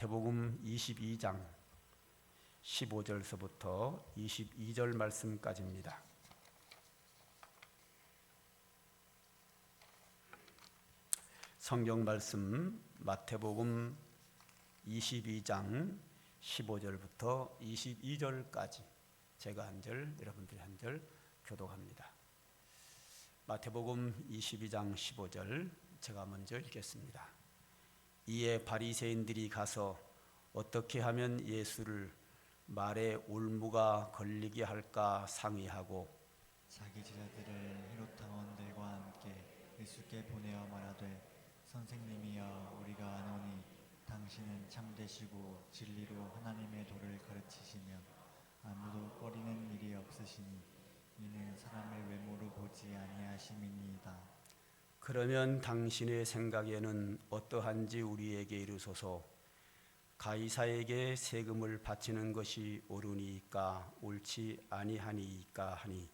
마태복음 22장 15절서부터 22절 말씀까지입니다. 성경 말씀 마태복음 22장 15절부터 22절까지 제가 한 절, 여러분들이 한 절 교독합니다. 마태복음 22장 15절 제가 먼저 읽겠습니다. 이에 바리새인들이 가서 어떻게 하면 예수를 말에 올무가 걸리게 할까 상의하고 자기 제자들을 헤롯당원들과 함께 예수께 보내어 말하되 선생님이여 우리가 아노니 당신은 참되시고 진리로 하나님의 도를 가르치시며 아무도 꺼리는 일이 없으시니 이는 사람의 외모로 보지 아니하심이니이다. 그러면 당신의 생각에는 어떠한지 우리에게 이르소서. 가이사에게 세금을 바치는 것이 옳으니까 옳지 아니하니까 하니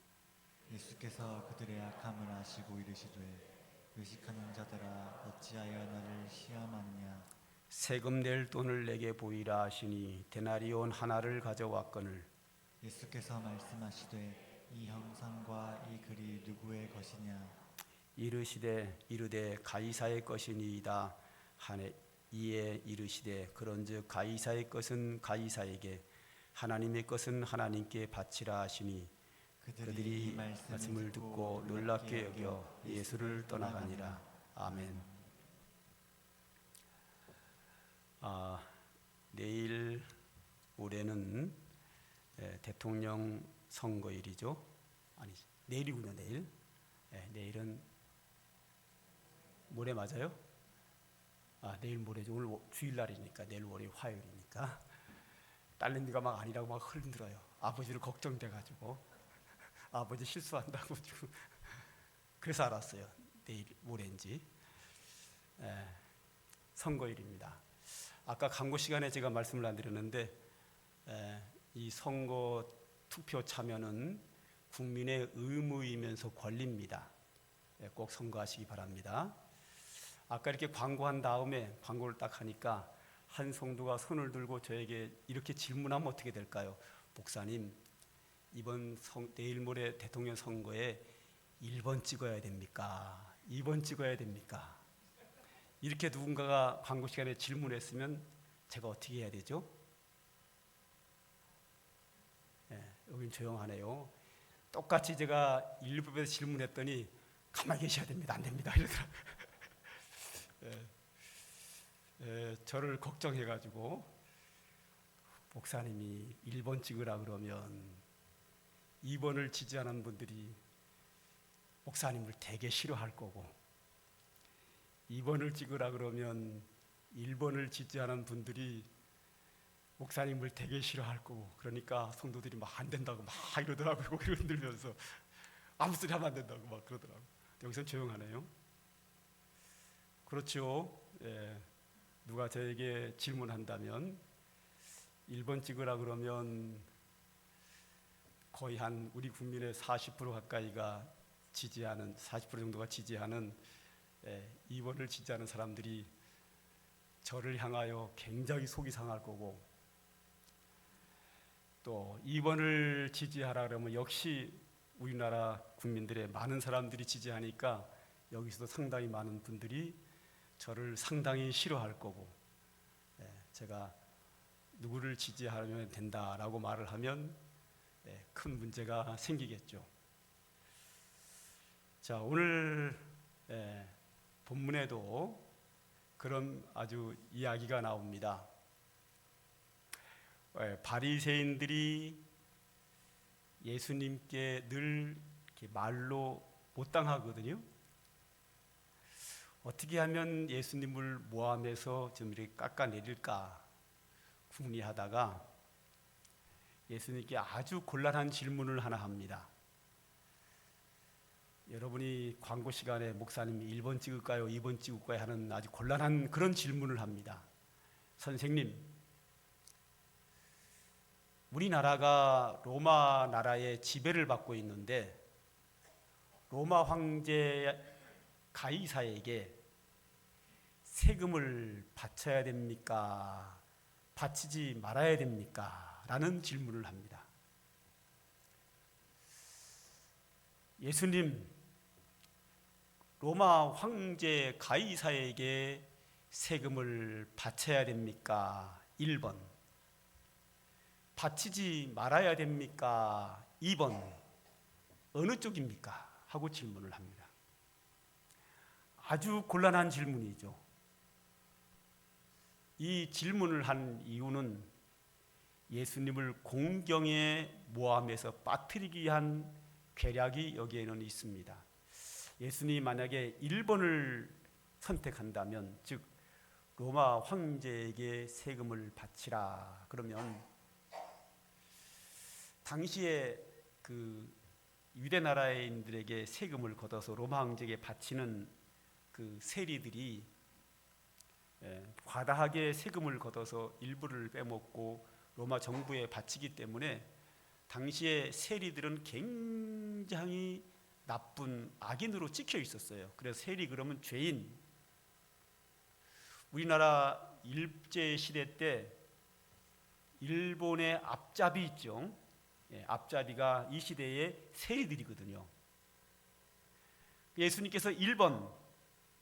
예수께서 그들의 악함을 아시고 이르시되 외식하는 자들아 어찌하여 나를 시험하느냐. 세금 낼 돈을 내게 보이라 하시니 데나리온 하나를 가져왔거늘 예수께서 말씀하시되 이 형상과 이 글이 누구의 것이냐. 이르되 가이사의 것이니이다 하네. 이에 이르시되 그런즉 가이사의 것은 가이사에게 하나님의 것은 하나님께 바치라 하시니 그들이 말씀을 듣고 놀랍게 여겨 예수를 떠나가니라. 아멘. 내일 올해는 대통령 선거일이죠. 아니 내일이군요. 내일은 모레 맞아요? 내일 모레죠. 오늘 주일날이니까 내일 모레 화요일이니까 딸내미가 막 아니라고 막 흔들어요. 아버지를 걱정돼가지고 아버지 실수한다고 지금 그래서 알았어요. 내일 모레인지. 선거일입니다. 아까 광고 시간에 제가 말씀을 안 드렸는데 이 선거 투표 참여는 국민의 의무이면서 권리입니다. 꼭 선거하시기 바랍니다. 아까 이렇게 광고한 다음에 광고를 딱 하니까 한 성도가 손을 들고 저에게 이렇게 질문하면 어떻게 될까요? 목사님, 이번 내일 모레 대통령 선거에 1번 찍어야 됩니까? 2번 찍어야 됩니까? 이렇게 누군가가 광고 시간에 질문했으면 제가 어떻게 해야 되죠? 여긴 조용하네요. 똑같이 제가 일부에서 질문했더니 가만히 계셔야 됩니다. 안 됩니다. 이러더라고요. 저를 걱정해가지고 목사님이 1번 찍으라 그러면 2번을 지지하는 분들이 목사님을 되게 싫어할 거고 2번을 찍으라 그러면 1번을 지지하는 분들이 목사님을 되게 싫어할 거고 그러니까 성도들이 막 안 된다고 막 이러더라고요. 고개를 흔들면서 아무 소리 하면 안 된다고 막 그러더라고요. 여기서 조용하네요. 그렇죠. 누가 저에게 질문한다면 1번 찍으라 그러면 거의 한 우리 국민의 40% 가까이가 지지하는 40% 정도가 지지하는 2번을 지지하는 사람들이 저를 향하여 굉장히 속이 상할 거고 또 2번을 지지하라 그러면 역시 우리나라 국민들의 많은 사람들이 지지하니까 여기서도 상당히 많은 분들이 저를 상당히 싫어할 거고 제가 누구를 지지하면 된다라고 말을 하면 큰 문제가 생기겠죠. 자, 오늘 본문에도 그런 아주 이야기가 나옵니다. 바리새인들이 예수님께 늘 이렇게 말로 못 당하거든요. 어떻게 하면 예수님을 모함해서 좀 이렇게 깎아내릴까 궁리하다가 예수님께 아주 곤란한 질문을 하나 합니다. 여러분이 광고 시간에 목사님이 1번 찍을까요? 2번 찍을까요? 하는 아주 곤란한 그런 질문을 합니다. 선생님, 우리나라가 로마 나라의 지배를 받고 있는데 로마 황제 가이사에게 세금을 바쳐야 됩니까? 바치지 말아야 됩니까? 라는 질문을 합니다. 예수님, 로마 황제 가이사에게 세금을 바쳐야 됩니까? 1번. 바치지 말아야 됩니까? 2번. 어느 쪽입니까? 하고 질문을 합니다. 아주 곤란한 질문이죠. 이 질문을 한 이유는 예수님을 공경의 모함에서 빠뜨리기 위한 괴략이 여기에는 있습니다. 예수님이 만약에 1번을 선택한다면, 즉 로마 황제에게 세금을 바치라 그러면 당시에 그 유대 나라인들에게 세금을 걷어서 로마 황제에게 바치는 그 세리들이 과다하게 세금을 걷어서 일부를 빼먹고 로마 정부에 바치기 때문에 당시에 세리들은 굉장히 나쁜 악인으로 찍혀 있었어요. 그래서 세리 그러면 죄인. 우리나라 일제 시대 때 일본의 앞잡이 있죠. 앞잡이가 이 시대의 세리들이거든요. 예수님께서 1번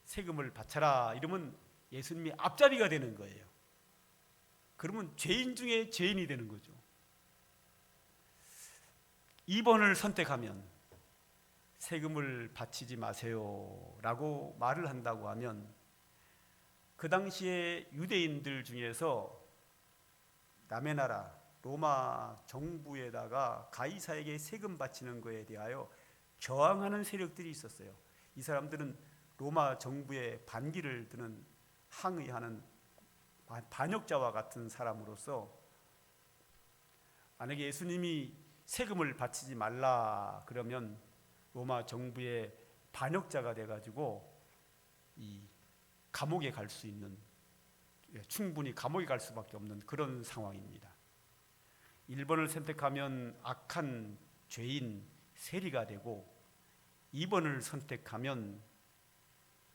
세금을 바쳐라 이러면 예수님이 앞잡이가 되는 거예요. 그러면 죄인 중에 죄인이 되는 거죠. 2번을 선택하면 세금을 바치지 마세요 라고 말을 한다고 하면 그 당시에 유대인들 중에서 남의 나라 로마 정부에다가 가이사에게 세금 바치는 것에 대하여 저항하는 세력들이 있었어요. 이 사람들은 로마 정부의 반기를 드는 항의하는 반역자와 같은 사람으로서 만약에 예수님이 세금을 바치지 말라 그러면 로마 정부의 반역자가 돼가지고 이 감옥에 갈 수 있는, 충분히 감옥에 갈 수밖에 없는 그런 상황입니다. 1번을 선택하면 악한 죄인 세리가 되고 2번을 선택하면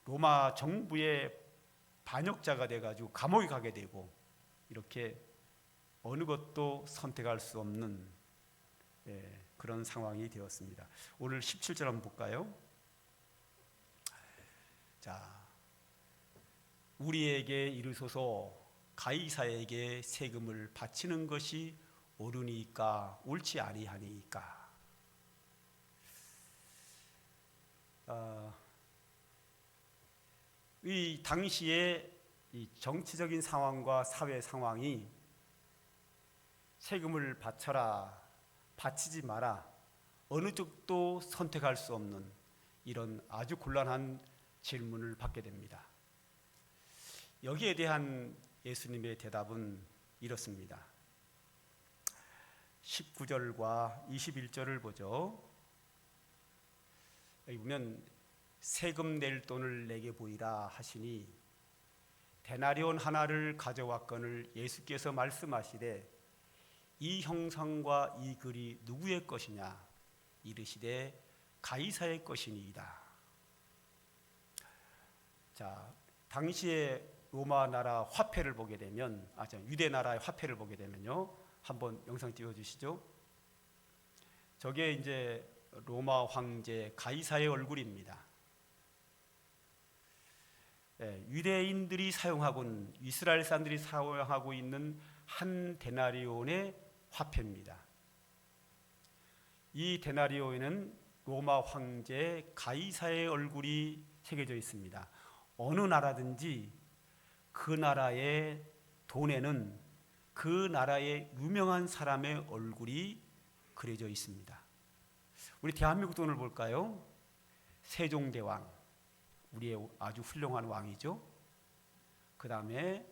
로마 정부의 반역자가 돼가지고 감옥에 가게 되고 이렇게 어느 것도 선택할 수 없는 그런 상황이 되었습니다. 오늘 17절 한번 볼까요? 자, 우리에게 이르소서 가이사에게 세금을 바치는 것이 옳으니까 옳지 아니하니까. 이 당시의 이 정치적인 상황과 사회 상황이 세금을 바쳐라, 바치지 마라, 어느 쪽도 선택할 수 없는 이런 아주 곤란한 질문을 받게 됩니다. 여기에 대한 예수님의 대답은 이렇습니다. 19절과 21절을 보죠. 여기 보면 세금 낼 돈을 내게 보이라 하시니 데나리온 하나를 가져왔거늘 예수께서 말씀하시되 이 형상과 이 글이 누구의 것이냐 이르시되 가이사의 것이니이다. 자, 당시에 로마 나라 화폐를 보게 되면, 유대 나라의 화폐를 보게 되면요, 한번 영상 띄워주시죠. 저게 이제 로마 황제 가이사의 얼굴입니다. 유대인들이 사용하고 있는, 이스라엘 사람들이 사용하고 있는 한 데나리온의 화폐입니다. 이 데나리온에는 로마 황제 가이사의 얼굴이 새겨져 있습니다. 어느 나라든지 그 나라의 돈에는 그 나라의 유명한 사람의 얼굴이 그려져 있습니다. 우리 대한민국 돈을 볼까요? 세종대왕, 우리의 아주 훌륭한 왕이죠. 그 다음에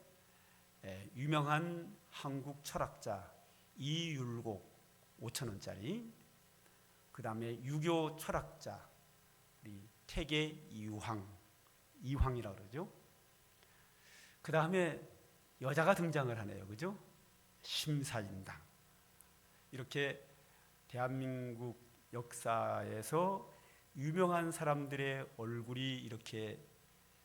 유명한 한국 철학자 이율곡 5,000원짜리, 그 다음에 유교 철학자 우리 태계 이황이라고 그러죠. 그 다음에 여자가 등장을 하네요, 그죠? 심사인당. 이렇게 대한민국 역사에서 유명한 사람들의 얼굴이 이렇게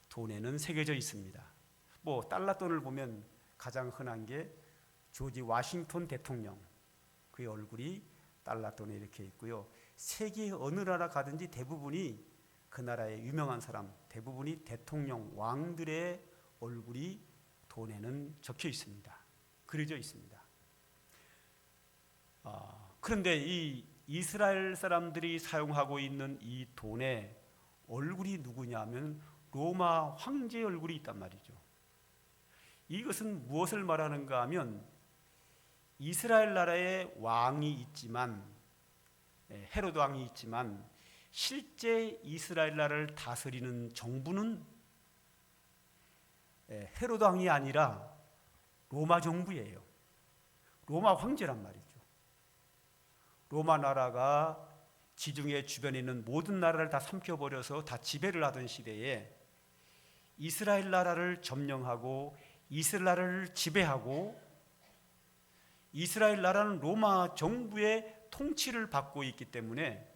돈에는 새겨져 있습니다. 뭐 달러 돈을 보면 가장 흔한 게 조지 워싱턴 대통령, 그의 얼굴이 달러돈에 이렇게 있고요. 세계 어느 나라 가든지 대부분이 그 나라의 유명한 사람, 대부분이 대통령, 왕들의 얼굴이 돈에는 적혀 있습니다. 그려져 있습니다. 그런데 이 이스라엘 사람들이 사용하고 있는 이 돈의 얼굴이 누구냐면 로마 황제의 얼굴이 있단 말이죠. 이것은 무엇을 말하는가 하면 이스라엘 나라에 왕이 있지만, 헤로드 왕이 있지만 실제 이스라엘 나라를 다스리는 정부는 헤로드 왕이 아니라 로마 정부예요. 로마 황제란 말이죠. 로마 나라가 지중해 주변에 있는 모든 나라를 다 삼켜버려서 다 지배를 하던 시대에 이스라엘 나라를 점령하고 이스라엘 나라를 지배하고, 이스라엘 나라는 로마 정부의 통치를 받고 있기 때문에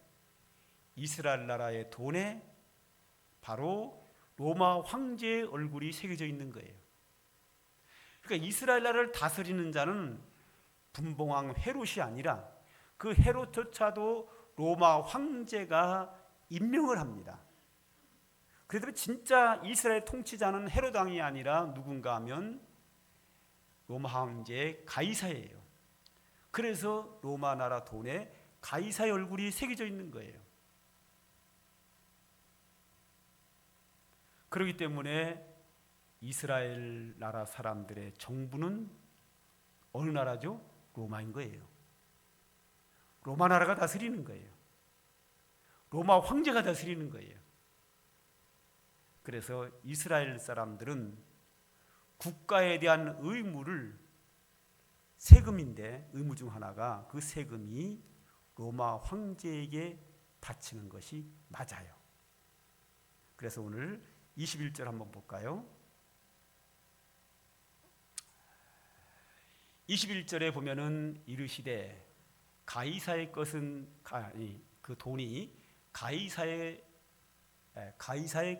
이스라엘 나라의 돈에 바로 로마 황제의 얼굴이 새겨져 있는 거예요. 그러니까 이스라엘 나라를 다스리는 자는 분봉왕 헤롯이 아니라 그 헤롯조차도 로마 황제가 임명을 합니다. 그래도 진짜 이스라엘 통치자는 헤롯 왕이 아니라 누군가 하면 로마 황제의 가이사예요. 그래서 로마 나라 돈에 가이사의 얼굴이 새겨져 있는 거예요. 그렇기 때문에 이스라엘 나라 사람들의 정부는 어느 나라죠? 로마인 거예요. 로마 나라가 다스리는 거예요. 로마 황제가 다스리는 거예요. 그래서 이스라엘 사람들은 국가에 대한 의무를, 세금인데 의무 중 하나가 그 세금이 로마 황제에게 바치는 것이 맞아요. 그래서 오늘 21절 한번 볼까요? 21절에 보면은 이르시되 가이사의 것은, 그 돈이 가이사의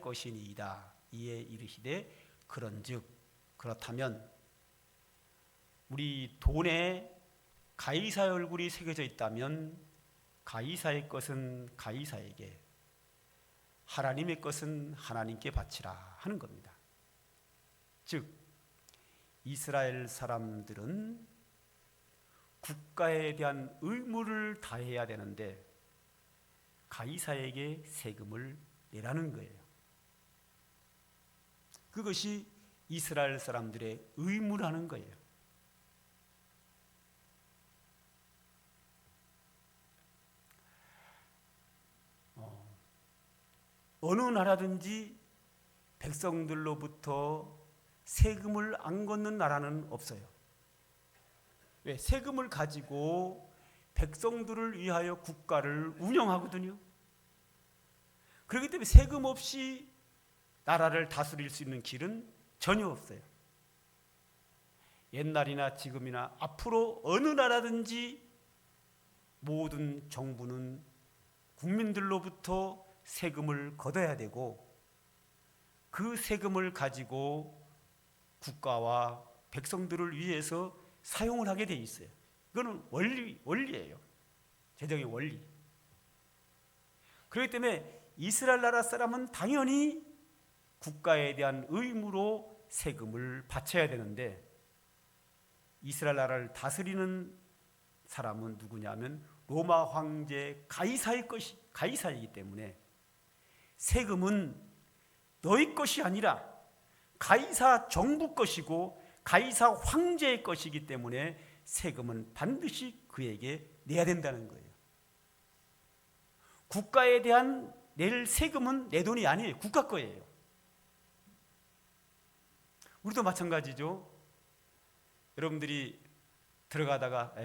것이니이다. 이에 이르시되 그런즉, 그렇다면 우리 돈에 가이사의 얼굴이 새겨져 있다면 가이사의 것은 가이사에게, 하나님의 것은 하나님께 바치라 하는 겁니다. 즉 이스라엘 사람들은 국가에 대한 의무를 다해야 되는데 가이사에게 세금을 내라는 거예요. 그것이 이스라엘 사람들의 의무라는 거예요. 어느 나라든지 백성들로부터 세금을 안 걷는 나라는 없어요. 왜? 세금을 가지고 백성들을 위하여 국가를 운영하거든요. 그렇기 때문에 세금 없이 나라를 다스릴 수 있는 길은 전혀 없어요. 옛날이나 지금이나 앞으로 어느 나라든지 모든 정부는 국민들로부터 세금을 걷어야 되고 그 세금을 가지고 국가와 백성들을 위해서 사용을 하게 돼 있어요. 이거는 원리예요. 재정의 원리. 그렇기 때문에 이스라엘 나라 사람은 당연히 국가에 대한 의무로 세금을 바쳐야 되는데 이스라엘 나라를 다스리는 사람은 누구냐면 로마 황제 가이사이기 때문에 세금은 너희 것이 아니라 가이사 정부 것이고 가이사 황제의 것이기 때문에 세금은 반드시 그에게 내야 된다는 거예요. 국가에 대한 낼 세금은 내 돈이 아니에요. 국가 거예요. 우리도 마찬가지죠. 여러분들이 들어가다가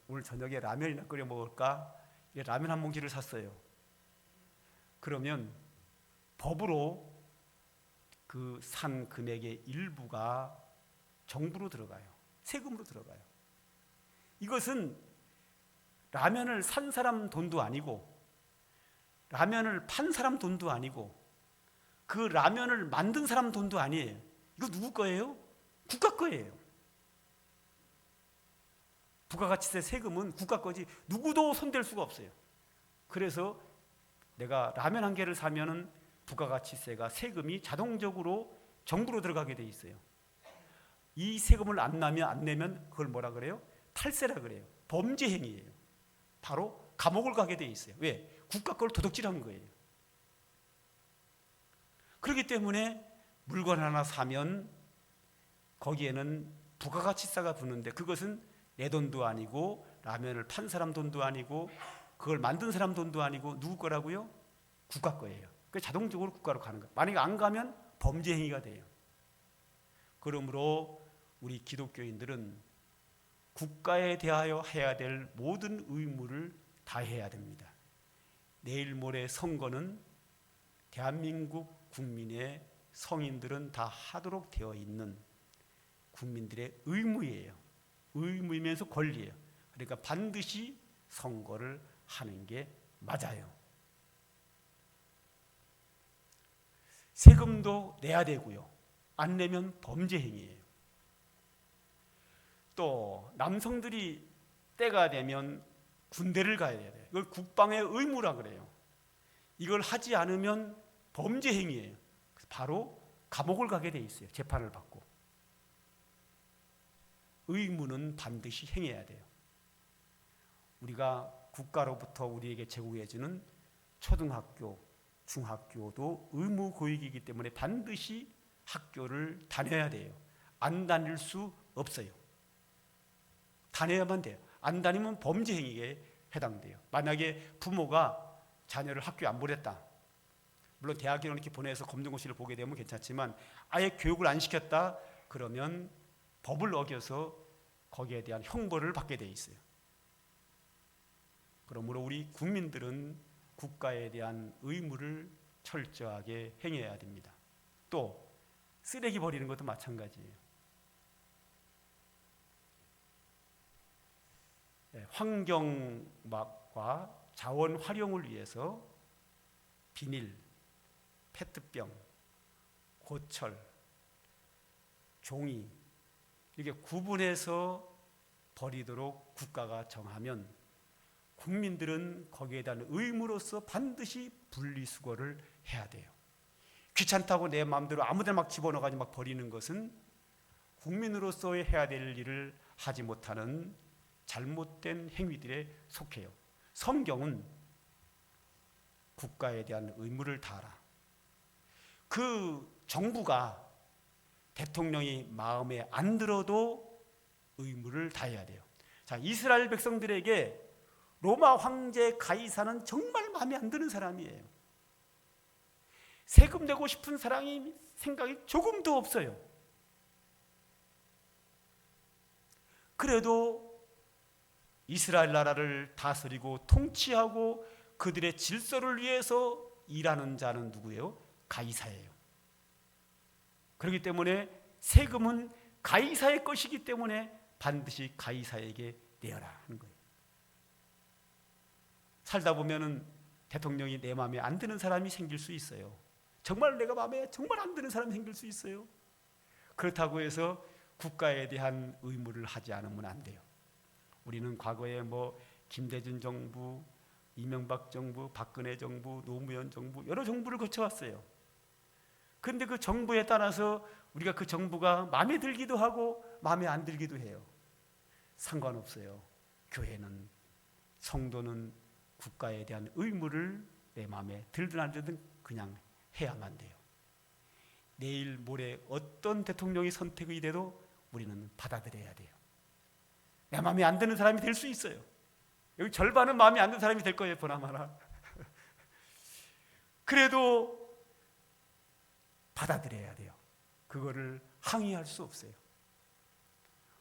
오늘 저녁에 라면이나 끓여 먹을까? 라면 한 봉지를 샀어요. 그러면 법으로 그 산 금액의 일부가 정부로 들어가요. 세금으로 들어가요. 이것은 라면을 산 사람 돈도 아니고 라면을 판 사람 돈도 아니고 그 라면을 만든 사람 돈도 아니에요. 이거 누구 거예요? 국가 거예요. 부가가치세 세금은 국가 거지 누구도 손댈 수가 없어요. 그래서 내가 라면 한 개를 사면은 부가가치세가 세금이 자동적으로 정부로 들어가게 돼 있어요. 이 세금을 안 내면 그걸 뭐라 그래요? 탈세라 그래요. 범죄 행위예요. 바로 감옥을 가게 돼 있어요. 왜? 국가 걸 도둑질한 거예요. 그렇기 때문에 물건 하나 사면 거기에는 부가가치세가 붙는데 그것은 내 돈도 아니고 라면을 판 사람 돈도 아니고 그걸 만든 사람 돈도 아니고 누구 거라고요? 국가 거예요. 그래서 자동적으로 국가로 가는 거예요. 만약에 안 가면 범죄 행위가 돼요. 그러므로 우리 기독교인들은 국가에 대하여 해야 될 모든 의무를 다해야 됩니다. 내일 모레 선거는 대한민국 국민의 성인들은 다 하도록 되어 있는 국민들의 의무예요. 의무이면서 권리예요. 그러니까 반드시 선거를 하는 게 맞아요. 세금도 내야 되고요. 안 내면 범죄 행위예요. 또 남성들이 때가 되면 군대를 가야 돼요. 이걸 국방의 의무라 그래요. 이걸 하지 않으면 범죄 행위예요. 그래서 바로 감옥을 가게 돼 있어요. 재판을 받고. 의무는 반드시 행해야 돼요. 우리가 국가로부터 우리에게 제공해주는 초등학교, 중학교도 의무 교육이기 때문에 반드시 학교를 다녀야 돼요. 안 다닐 수 없어요. 다녀야만 돼요. 안 다니면 범죄 행위에 해당돼요. 만약에 부모가 자녀를 학교에 안 보냈다. 물론 대학에 이렇게 보내서 검정고시를 보게 되면 괜찮지만 아예 교육을 안 시켰다 그러면 법을 어겨서 거기에 대한 형벌을 받게 돼 있어요. 그러므로 우리 국민들은 국가에 대한 의무를 철저하게 행해야 됩니다. 또 쓰레기 버리는 것도 마찬가지예요. 환경과 자원 활용을 위해서 비닐, 페트병, 고철, 종이 이렇게 구분해서 버리도록 국가가 정하면 국민들은 거기에 대한 의무로서 반드시 분리수거를 해야 돼요. 귀찮다고 내 마음대로 아무데나 막 집어넣어가지고 막 버리는 것은 국민으로서의 해야 될 일을 하지 못하는 잘못된 행위들에 속해요. 성경은 국가에 대한 의무를 다하라. 그 정부가 대통령이 마음에 안 들어도 의무를 다해야 돼요. 자, 이스라엘 백성들에게 로마 황제 가이사는 정말 마음에 안 드는 사람이에요. 세금 내고 싶은 사람이 생각이 조금도 없어요. 그래도 이스라엘 나라를 다스리고 통치하고 그들의 질서를 위해서 일하는 자는 누구예요? 가이사예요. 그렇기 때문에 세금은 가이사의 것이기 때문에 반드시 가이사에게 내어라 하는 거예요. 살다 보면은 대통령이 내 마음에 안 드는 사람이 생길 수 있어요. 정말 내가 마음에 정말 안 드는 사람이 생길 수 있어요. 그렇다고 해서 국가에 대한 의무를 하지 않으면 안 돼요. 우리는 과거에 김대중 정부, 이명박 정부, 박근혜 정부, 노무현 정부 여러 정부를 거쳐왔어요. 그런데 그 정부에 따라서 우리가 그 정부가 마음에 들기도 하고 마음에 안 들기도 해요. 상관없어요. 교회는, 성도는 국가에 대한 의무를 내 마음에 들든 안 들든 그냥 해야만 돼요. 내일 모레 어떤 대통령이 선택이 돼도 우리는 받아들여야 돼요. 내 마음에 안 드는 사람이 될 수 있어요. 여기 절반은 마음에 안 드는 사람이 될 거예요, 보나마나. 그래도 받아들여야 돼요. 그거를 항의할 수 없어요.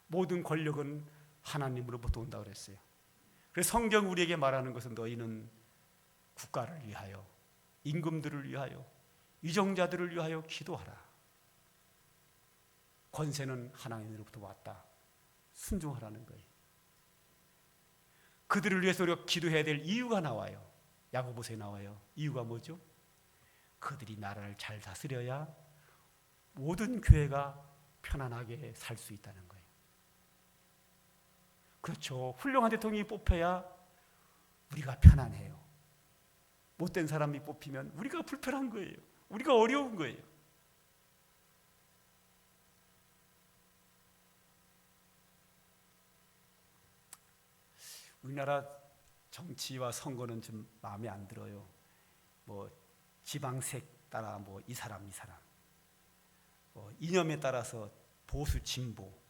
모든 권력은 하나님으로부터 온다고 그랬어요. 그래서 성경 우리에게 말하는 것은 너희는 국가를 위하여, 임금들을 위하여, 위정자들을 위하여 기도하라. 권세는 하나님으로부터 왔다. 순종하라는 거예요. 그들을 위해서 우리가 기도해야 될 이유가 나와요. 야고보서에 나와요. 이유가 뭐죠? 그들이 나라를 잘 다스려야 모든 교회가 편안하게 살 수 있다는 거예요. 그렇죠. 훌륭한 대통령이 뽑혀야 우리가 편안해요. 못된 사람이 뽑히면 우리가 불편한 거예요. 우리가 어려운 거예요. 우리나라 정치와 선거는 좀 마음에 안 들어요. 뭐 지방색 따라 뭐 이 사람 이념에 따라서 보수 진보.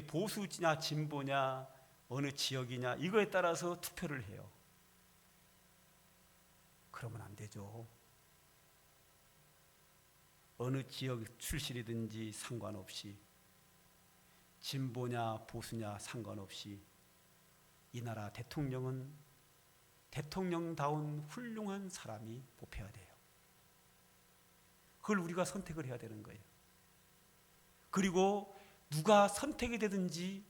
보수냐 진보냐 어느 지역이냐 이거에 따라서 투표를 해요. 그러면 안 되죠. 어느 지역 출신이든지 상관없이 진보냐 보수냐 상관없이 이 나라 대통령은 대통령다운 훌륭한 사람이 뽑혀야 돼요. 그걸 우리가 선택을 해야 되는 거예요. 그리고 누가 선택이 되든지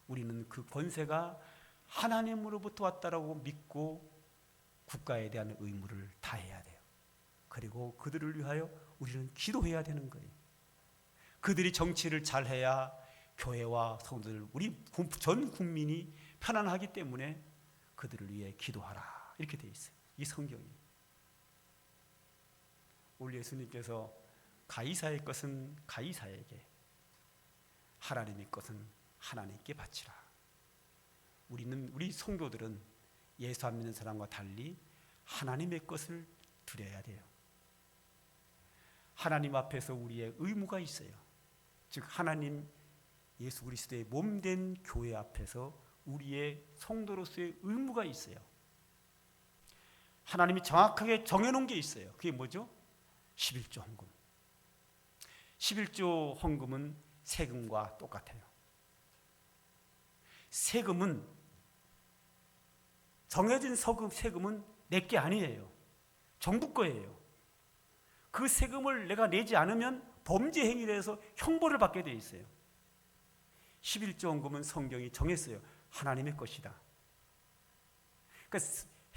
우리는 그 권세가 하나님으로부터 왔다라고 믿고 국가에 대한 의무를 다해야 돼요. 그리고 그들을 위하여 우리는 기도해야 되는 거예요. 그들이 정치를 잘해야 교회와 성도들, 우리 전 국민이 편안하기 때문에 그들을 위해 기도하라 이렇게 되어 있어요. 이 성경이. 우리 예수님께서 가이사의 것은 가이사에게, 하나님의 것은 하나님께 바치라. 우리 성도들은 예수 안 믿는 사람과 달리 하나님의 것을 드려야 돼요. 하나님 앞에서 우리의 의무가 있어요. 즉 하나님 예수 그리스도의 몸된 교회 앞에서 우리의 성도로서의 의무가 있어요. 하나님이 정확하게 정해놓은 게 있어요. 그게 뭐죠? 11조 헌금. 11조 헌금은 세금과 똑같아요. 세금은 정해진 세금은 내 게 아니에요. 정부 거예요. 그 세금을 내가 내지 않으면 범죄 행위를 해서 형벌을 받게 돼 있어요. 11조 헌금은 성경이 정했어요. 하나님의 것이다. 그러니까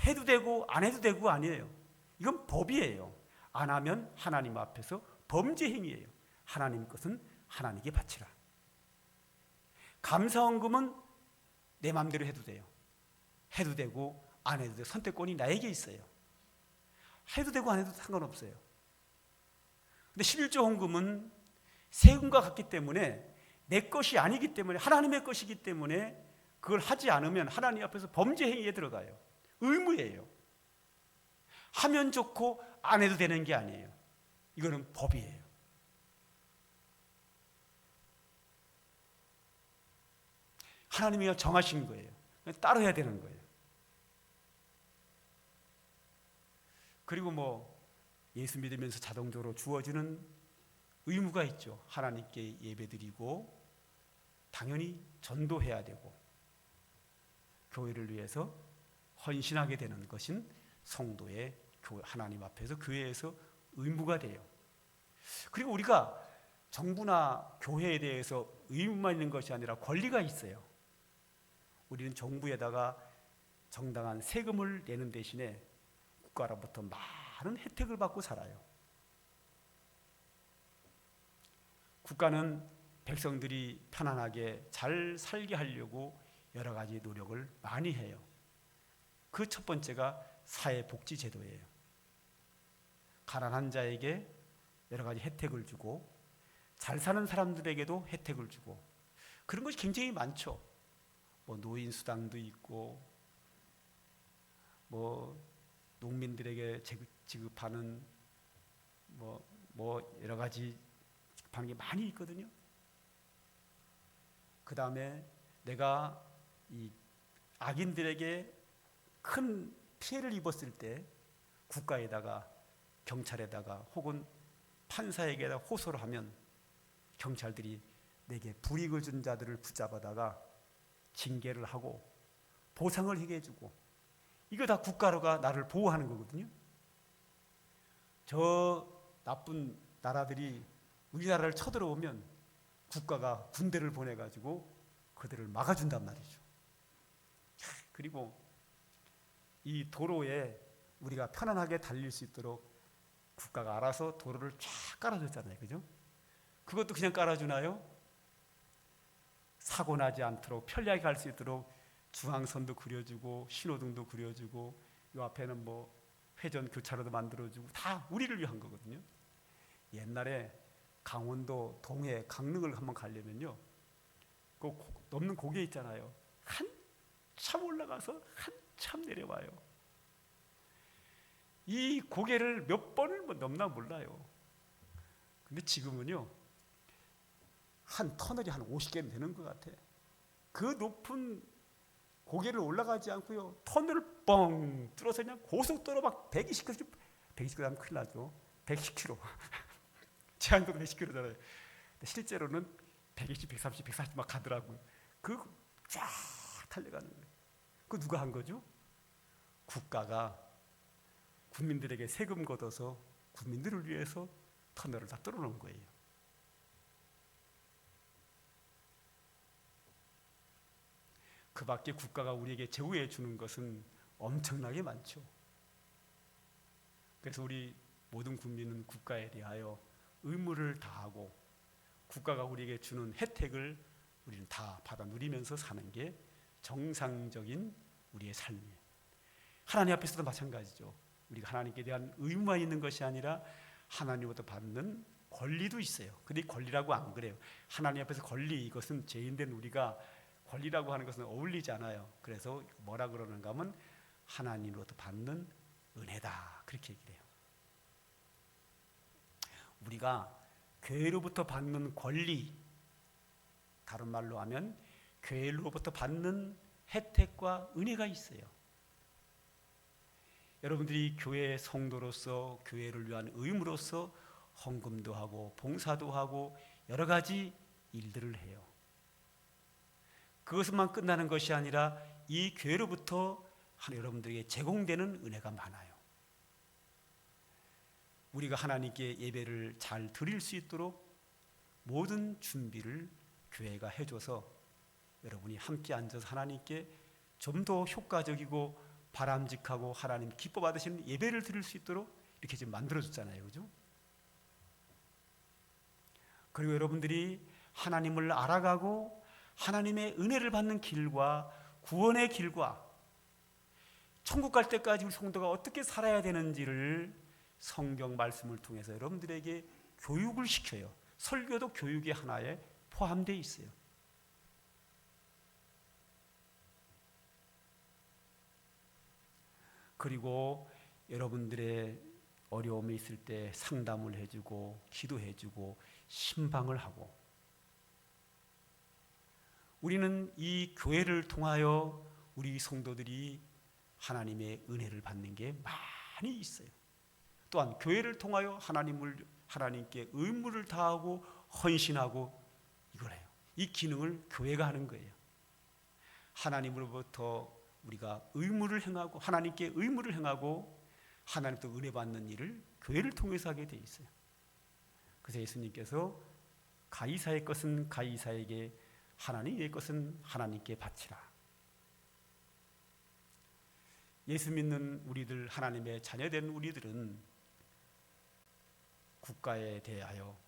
해도 되고 안 해도 되고 아니에요. 이건 법이에요. 안 하면 하나님 앞에서 범죄 행위예요. 하나님 것은 하나님께 바치라. 감사헌금은 내 마음대로 해도 돼요. 해도 되고 안 해도 돼요. 선택권이 나에게 있어요. 해도 되고 안 해도 상관없어요. 근데 11조 헌금은 세금과 같기 때문에 내 것이 아니기 때문에 하나님의 것이기 때문에 그걸 하지 않으면 하나님 앞에서 범죄 행위에 들어가요. 의무예요. 하면 좋고 안 해도 되는 게 아니에요. 이거는 법이에요. 하나님이 정하신 거예요. 따라야 되는 거예요. 그리고 뭐 예수 믿으면서 자동적으로 주어지는 의무가 있죠. 하나님께 예배드리고 당연히 전도해야 되고 교회를 위해서 헌신하게 되는 것인 성도의 하나님 앞에서 교회에서 의무가 돼요. 그리고 우리가 정부나 교회에 대해서 의무만 있는 것이 아니라 권리가 있어요. 우리는 정부에다가 정당한 세금을 내는 대신에 국가로부터 많은 혜택을 받고 살아요. 국가는 백성들이 편안하게 잘 살게 하려고 여러 가지 노력을 많이 해요. 그 첫 번째가 사회복지제도예요. 가난한 자에게 여러 가지 혜택을 주고 잘 사는 사람들에게도 혜택을 주고 그런 것이 굉장히 많죠. 뭐 노인수당도 있고 뭐 농민들에게 지급하는 뭐 여러 가지 지급하는 게 많이 있거든요. 그 다음에 내가 이 악인들에게 큰 피해를 입었을 때 국가에다가 경찰에다가 혹은 판사에게다 호소를 하면 경찰들이 내게 불이익을 준 자들을 붙잡아다가 징계를 하고 보상을 하게 해주고 이거 다 국가가 나를 보호하는 거거든요. 저 나쁜 나라들이 우리나라를 쳐들어오면 국가가 군대를 보내가지고 그들을 막아준단 말이죠. 그리고 이 도로에 우리가 편안하게 달릴 수 있도록 국가가 알아서 도로를 쫙 깔아줬잖아요. 그죠? 그것도 그냥 깔아주나요? 사고 나지 않도록 편리하게 갈 수 있도록 중앙선도 그려주고 신호등도 그려주고 이 앞에는 뭐 회전 교차로도 만들어주고 다 우리를 위한 거거든요. 옛날에 강원도 동해 강릉을 한번 가려면요, 그 넘는 고개 있잖아요. 한참 올라가서 한참 내려와요. 이 고개를 몇 번을 넘나 몰라요. 근데 지금은요, 한 터널이 한 50개는 되는 것 같아. 그 높은 고개를 올라가지 않고요, 터널을 뻥 뚫어서 그냥 고속도로 막 120km, 120km 하면 큰일 나죠. 110km. 제한도로 110km잖아요. 실제로는 120, 130, 140 막 가더라고요. 그 쫙 달려가는 거예요. 그 누가 한 거죠? 국가가 국민들에게 세금 걷어서 국민들을 위해서 터널을 다 뚫어놓은 거예요. 그 밖에 국가가 우리에게 제공해 주는 것은 엄청나게 많죠. 그래서 우리 모든 국민은 국가에 대하여 의무를 다하고 국가가 우리에게 주는 혜택을 우리는 다 받아 누리면서 사는 게 정상적인 우리의 삶이에요. 하나님 앞에서도 마찬가지죠. 우리가 하나님께 대한 의무만 있는 것이 아니라 하나님으로부터 받는 권리도 있어요. 근데 권리라고 안 그래요. 하나님 앞에서 권리, 이것은 죄인된 우리가 권리라고 하는 것은 어울리지 않아요. 그래서 뭐라 그러는가 하면 하나님으로부터 받는 은혜다, 그렇게 얘기를 해요. 우리가 교회로부터 받는 권리, 다른 말로 하면 교회로부터 받는 혜택과 은혜가 있어요. 여러분들이 교회 성도로서 교회를 위한 의무로서 헌금도 하고 봉사도 하고 여러 가지 일들을 해요. 그것만 끝나는 것이 아니라 이 교회로부터 여러분들에게 제공되는 은혜가 많아요. 우리가 하나님께 예배를 잘 드릴 수 있도록 모든 준비를 교회가 해줘서 여러분이 함께 앉아서 하나님께 좀 더 효과적이고 바람직하고 하나님 기뻐 받으시는 예배를 드릴 수 있도록 이렇게 지금 만들어줬잖아요. 그죠? 그리고 여러분들이 하나님을 알아가고 하나님의 은혜를 받는 길과 구원의 길과 천국 갈 때까지 우리 성도가 어떻게 살아야 되는지를 성경 말씀을 통해서 여러분들에게 교육을 시켜요. 설교도 교육의 하나에 포함되어 있어요. 그리고 여러분들의 어려움이 있을 때 상담을 해주고 기도해주고 신방을 하고, 우리는 이 교회를 통하여 우리 성도들이 하나님의 은혜를 받는 게 많이 있어요. 또한 교회를 통하여 하나님께 의무를 다하고 헌신하고 이걸 해요. 이 기능을 교회가 하는 거예요. 하나님으로부터 우리가 의무를 행하고 하나님께 의무를 행하고 하나님도 은혜 받는 일을 교회를 통해서 하게 돼 있어요. 그래서 예수님께서 가이사의 것은 가이사에게, 하나님의 것은 하나님께 바치라. 예수 믿는 우리들, 하나님의 자녀된 우리들은 국가에 대하여,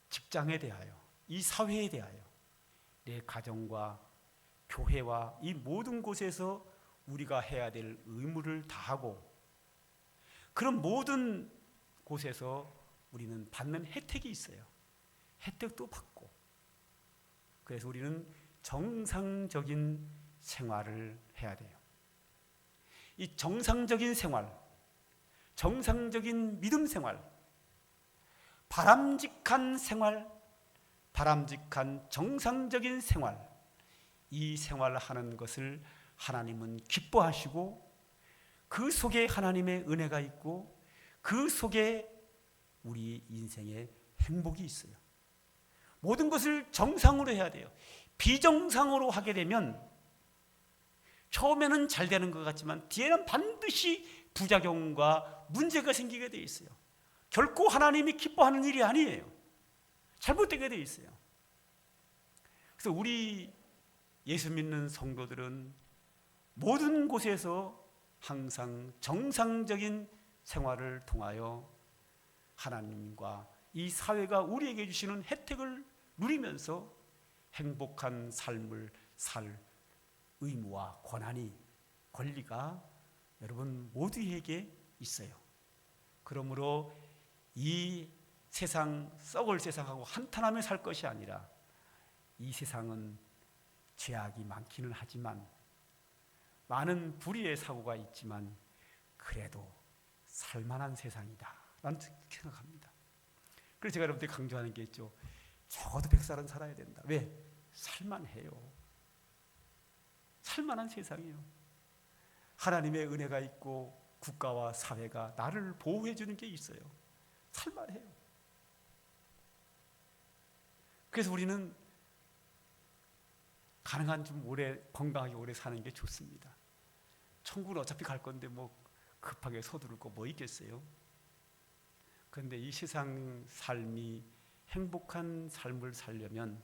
직장에 대하여, 이 사회에 대하여, 내 가정과 교회와 이 모든 곳에서 우리가 해야 될 의무를 다하고, 그런 모든 곳에서 우리는 받는 혜택이 있어요. 혜택도 받고. 그래서 우리는 정상적인 생활을 해야 돼요. 이 정상적인 생활, 정상적인 믿음 생활, 바람직한 생활, 바람직한 정상적인 생활, 이 생활을 하는 것을 하나님은 기뻐하시고 그 속에 하나님의 은혜가 있고 그 속에 우리 인생의 행복이 있어요. 모든 것을 정상으로 해야 돼요. 비정상으로 하게 되면 처음에는 잘 되는 것 같지만 뒤에는 반드시 부작용과 문제가 생기게 돼 있어요. 결코 하나님이 기뻐하는 일이 아니에요. 잘못되게 돼 있어요. 그래서 우리 예수 믿는 성도들은 모든 곳에서 항상 정상적인 생활을 통하여 하나님과 이 사회가 우리에게 주시는 혜택을 누리면서 행복한 삶을 살 의무와 권한이, 권리가 여러분 모두에게 있어요. 그러므로 이 세상, 썩을 세상하고 한탄하며 살 것이 아니라, 이 세상은 죄악이 많기는 하지만, 많은 불의의 사고가 있지만 그래도 살만한 세상이다 라는 생각합니다. 그래서 제가 여러분들이 강조하는 게 있죠. 적어도 100살은 살아야 된다. 왜? 살만해요. 살만한 세상이에요. 하나님의 은혜가 있고 국가와 사회가 나를 보호해 주는 게 있어요. 살만해요. 그래서 우리는 가능한 좀 오래, 건강하게 오래 사는 게 좋습니다. 천국은 어차피 갈 건데 뭐 급하게 서두를 거 뭐 있겠어요? 그런데 이 세상 삶이 행복한 삶을 살려면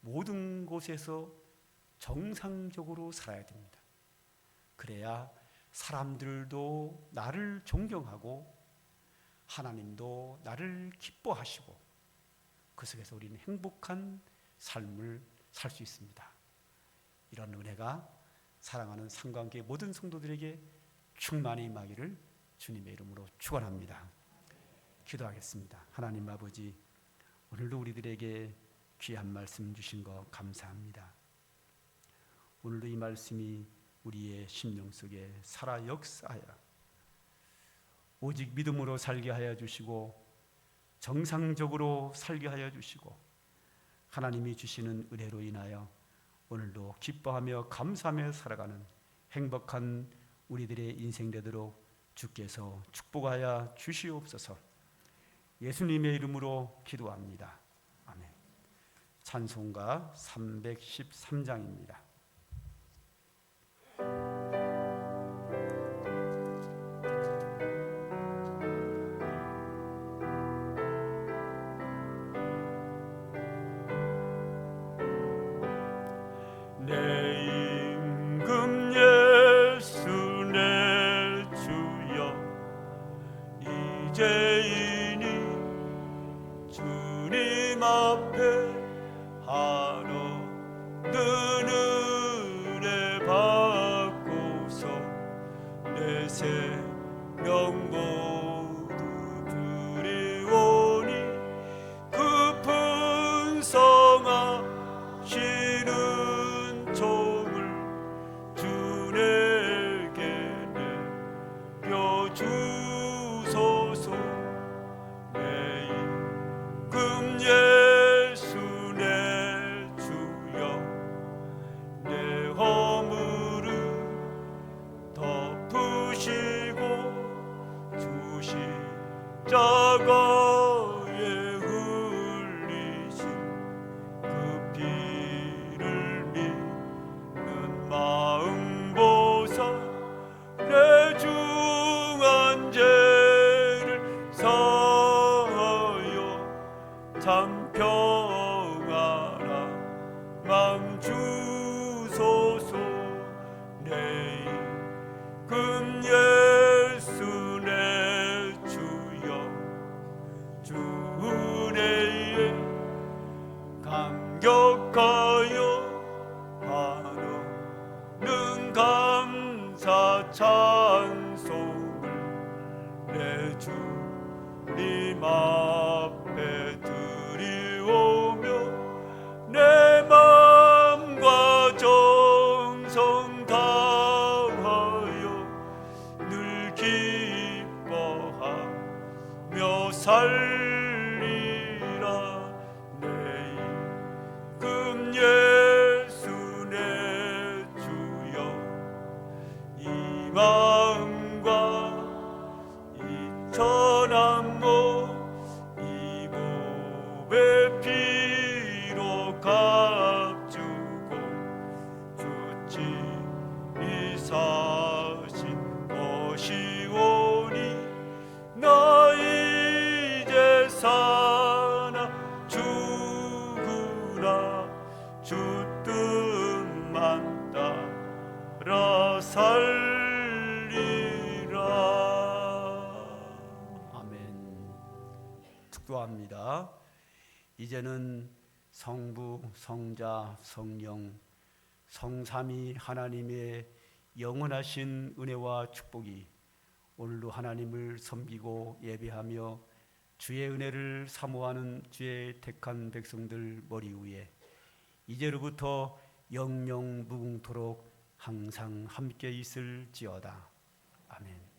모든 곳에서 정상적으로 살아야 됩니다. 그래야 사람들도 나를 존경하고 하나님도 나를 기뻐하시고 그 속에서 우리는 행복한 삶을 살 수 있습니다. 이런 은혜가 사랑하는 상관교회 모든 성도들에게 충만히 임하기를 주님의 이름으로 축원합니다. 기도하겠습니다. 하나님 아버지, 오늘도 우리들에게 귀한 말씀 주신 거 감사합니다. 오늘도 이 말씀이 우리의 심령 속에 살아 역사하여 오직 믿음으로 살게 하여 주시고 정상적으로 살게 하여 주시고 하나님이 주시는 은혜로 인하여 오늘도 기뻐하며 감사하며 살아가는 행복한 우리들의 인생 되도록 주께서 축복하여 주시옵소서. 예수님의 이름으로 기도합니다. 아멘. 찬송가 313장입니다. 참 평안아 맘 주소서. 내 임금 예수 내 주여, 주 은혜에 감격하여 하루는 감사 찬송을 내 주님 앞에 드리오며 내 맘과 정성 다하여 늘 기뻐하며 살리라. 내 임금 예수 내 주여, 이 마음과 이 천한 몸 이 몸의 피로 값주고 주님이 사신 것이오니 나 이제 사나 죽으나 주 뜻만 따라 살리라. 아멘. 축도합니다. 이제는 성부, 성자, 성령, 성삼위 하나님의 영원하신 은혜와 축복이 오늘도 하나님을 섬기고 예배하며 주의 은혜를 사모하는 주의 택한 백성들 머리 위에 이제로부터 영영 무궁토록 항상 함께 있을지어다. 아멘.